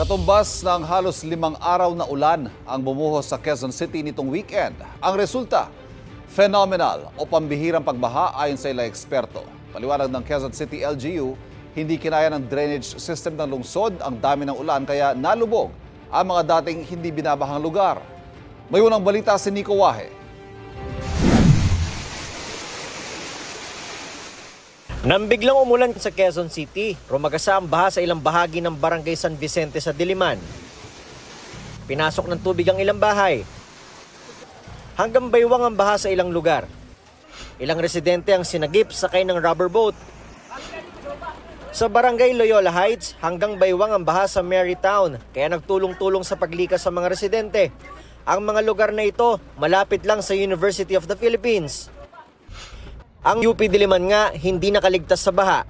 Katumbas ng halos 5 araw na ulan ang bumuhos sa Quezon City nitong weekend. Ang resulta, phenomenal o pambihirang pagbaha ayon sa ilang eksperto. Paliwanag ng Quezon City LGU, hindi kinaya ng drainage system ng lungsod ang dami ng ulan kaya nalubog ang mga dating hindi binabahang lugar. May unang balita si Nico Wahe. Nang biglang umulan sa Quezon City, rumagasa ang baha sa ilang bahagi ng Barangay San Vicente sa Diliman. Pinasok ng tubig ang ilang bahay. Hanggang baywang ang baha sa ilang lugar. Ilang residente ang sinagip sakay ng rubber boat. Sa Barangay Loyola Heights, hanggang baywang ang baha sa Marytown, kaya nagtulong-tulong sa paglikas sa mga residente. Ang mga lugar na ito, malapit lang sa University of the Philippines. Ang UP Diliman nga hindi nakaligtas sa baha.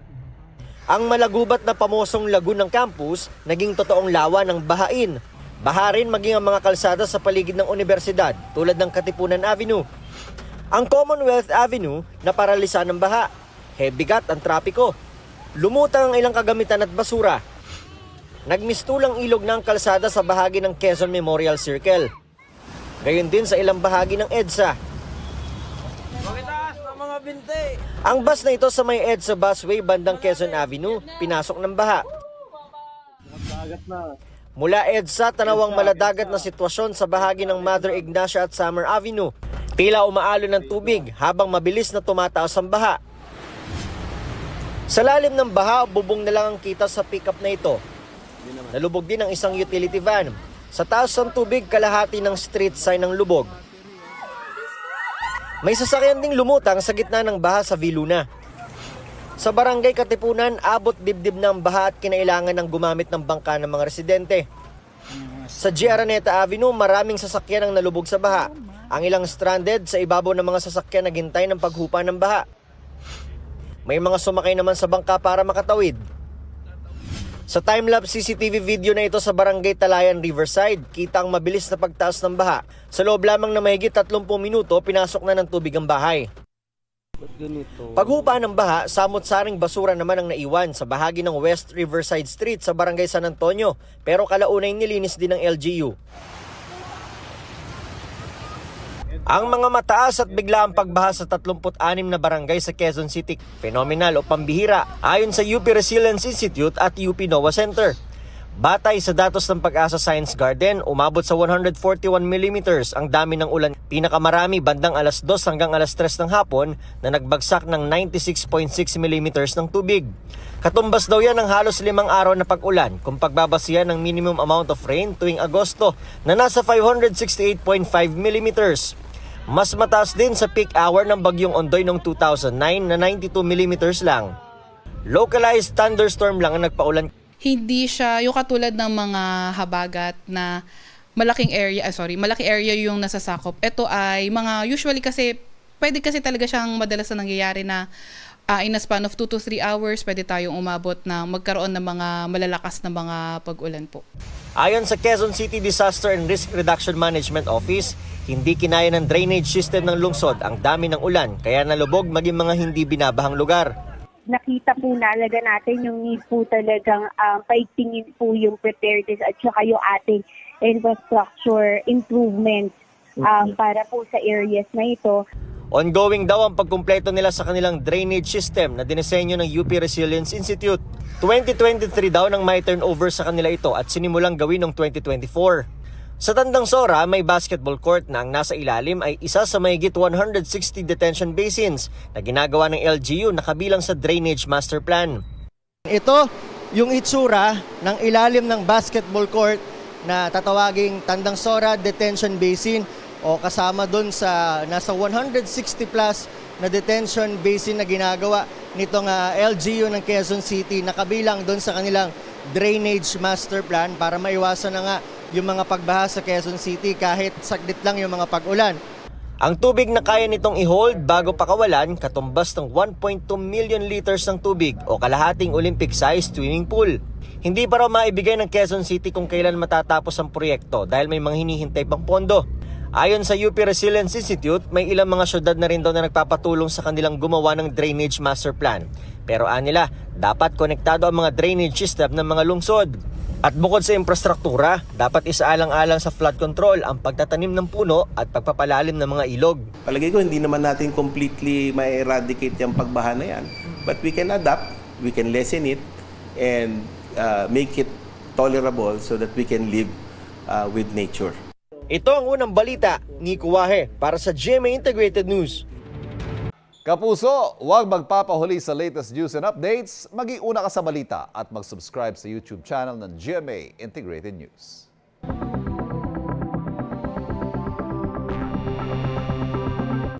Ang malagubat na pamosong lagoon ng campus naging totoong lawa ng bahain. Baha rin maging ang mga kalsada sa paligid ng universidad tulad ng Katipunan Avenue. Ang Commonwealth Avenue naparalisa ng baha. Bigat ang trapiko. Lumutang ang ilang kagamitan at basura. Nagmistulang ilog ng kalsada sa bahagi ng Quezon Memorial Circle. Gayon din sa ilang bahagi ng EDSA. Ang bus na ito sa may EDSA busway bandang Quezon Avenue, pinasok ng baha. Mula EDSA, tanawang maladagat na sitwasyon sa bahagi ng Mother Ignacia at Summer Avenue. Tila umaalo ng tubig habang mabilis na tumataas ang baha. Sa lalim ng baha, bubong na lang ang kita sa pickup na ito. Nalubog din ang isang utility van. Sa taas ng tubig, kalahati ng street sign ng lubog. May sasakyan ding lumutang sa gitna ng baha sa Viluna. Sa Barangay Katipunan, abot dibdib ng baha at kinailangan ng gumamit ng bangka ng mga residente. Sa G. Araneta Avenue, maraming sasakyan ang nalubog sa baha. Ang ilang stranded sa ibabaw ng mga sasakyan naghintay ng paghupa ng baha. May mga sumakay naman sa bangka para makatawid. Sa time-lapse CCTV video na ito sa Barangay Talayan Riverside, kita ang mabilis na pagtaas ng baha. Sa loob lamang na mahigit 30 minuto, pinasok na ng tubig ang bahay. Paghupa ng baha, samot-saring basura naman ang naiwan sa bahagi ng West Riverside Street sa Barangay San Antonio, pero kalaunay nilinis din ng LGU. Ang mga mataas at biglaang pagbaha sa 36 na barangay sa Quezon City, phenomenal o pambihira ayon sa UP Resilience Institute at UP NOAA Center. Batay sa datos ng Pag-asa Science Garden, umabot sa 141 mm ang dami ng ulan. Pinakamarami bandang alas 2 hanggang alas 3 ng hapon na nagbagsak ng 96.6 mm ng tubig. Katumbas daw yan ng halos 5 araw na pag-ulan kung pagbabasihan ng minimum amount of rain tuwing Agosto na nasa 568.5 mm. Mas mataas din sa peak hour ng Bagyong Ondoy noong 2009 na 92 mm lang. Localized thunderstorm lang ang nagpaulan. Hindi siya yung katulad ng mga habagat na malaking area yung nasasakop. Ito ay mga usually kasi pwede kasi talaga siyang madalas na nangyayari na in a span of 2 to 3 hours pwede tayong umabot na magkaroon ng mga malalakas na mga pag-ulan po. Ayon sa Quezon City Disaster and Risk Reduction Management Office, hindi kinaya ng drainage system ng lungsod ang dami ng ulan kaya nalubog maging mga hindi binabahang lugar. Nakita po nalaga natin yung need po talagang paigtingin po yung preparedness at saka yung ating infrastructure improvements para po sa areas na ito. Ongoing daw ang pagkumpleto nila sa kanilang drainage system na dinisenyo ng UP Resilience Institute. 2023 daw nang may turnover sa kanila ito at sinimulang gawin noong 2024. Sa Tandang Sora, may basketball court na ang nasa ilalim ay isa sa mahigit 160 detention basins na ginagawa ng LGU na kabilang sa Drainage Master Plan. Ito yung itsura ng ilalim ng basketball court na tatawaging Tandang Sora Detention Basin o kasama doon sa nasa 160 plus na detention basin na ginagawa nitong LGU ng Quezon City na kabilang doon sa kanilang Drainage Master Plan para maiwasan na nga yung mga pagbaha sa Quezon City kahit saglit lang yung mga pag-ulan. Ang tubig na kaya nitong i-hold bago pakawalan, katumbas ng 1.2 million liters ng tubig o kalahating Olympic-sized swimming pool. Hindi pa raw maibigay ng Quezon City kung kailan matatapos ang proyekto dahil may mga hinihintay pang pondo. Ayon sa UP Resilience Institute, may ilang mga syudad na rin daw na nagpapatulong sa kanilang gumawa ng Drainage Master Plan. Pero anila, dapat konektado ang mga drainage system ng mga lungsod. At bukod sa infrastruktura, dapat isaalang-alang sa flood control ang pagtatanim ng puno at pagpapalalim ng mga ilog. Palagay ko hindi naman natin completely ma-eradicate yung pagbaha na yan. But we can adapt, we can lessen it, and make it tolerable so that we can live with nature. Ito ang unang balita, Nico Wahe, para sa GMA Integrated News. Kapuso, huwag magpapahuli sa latest news and updates. Mag-iuna ka sa balita at mag-subscribe sa YouTube channel ng GMA Integrated News.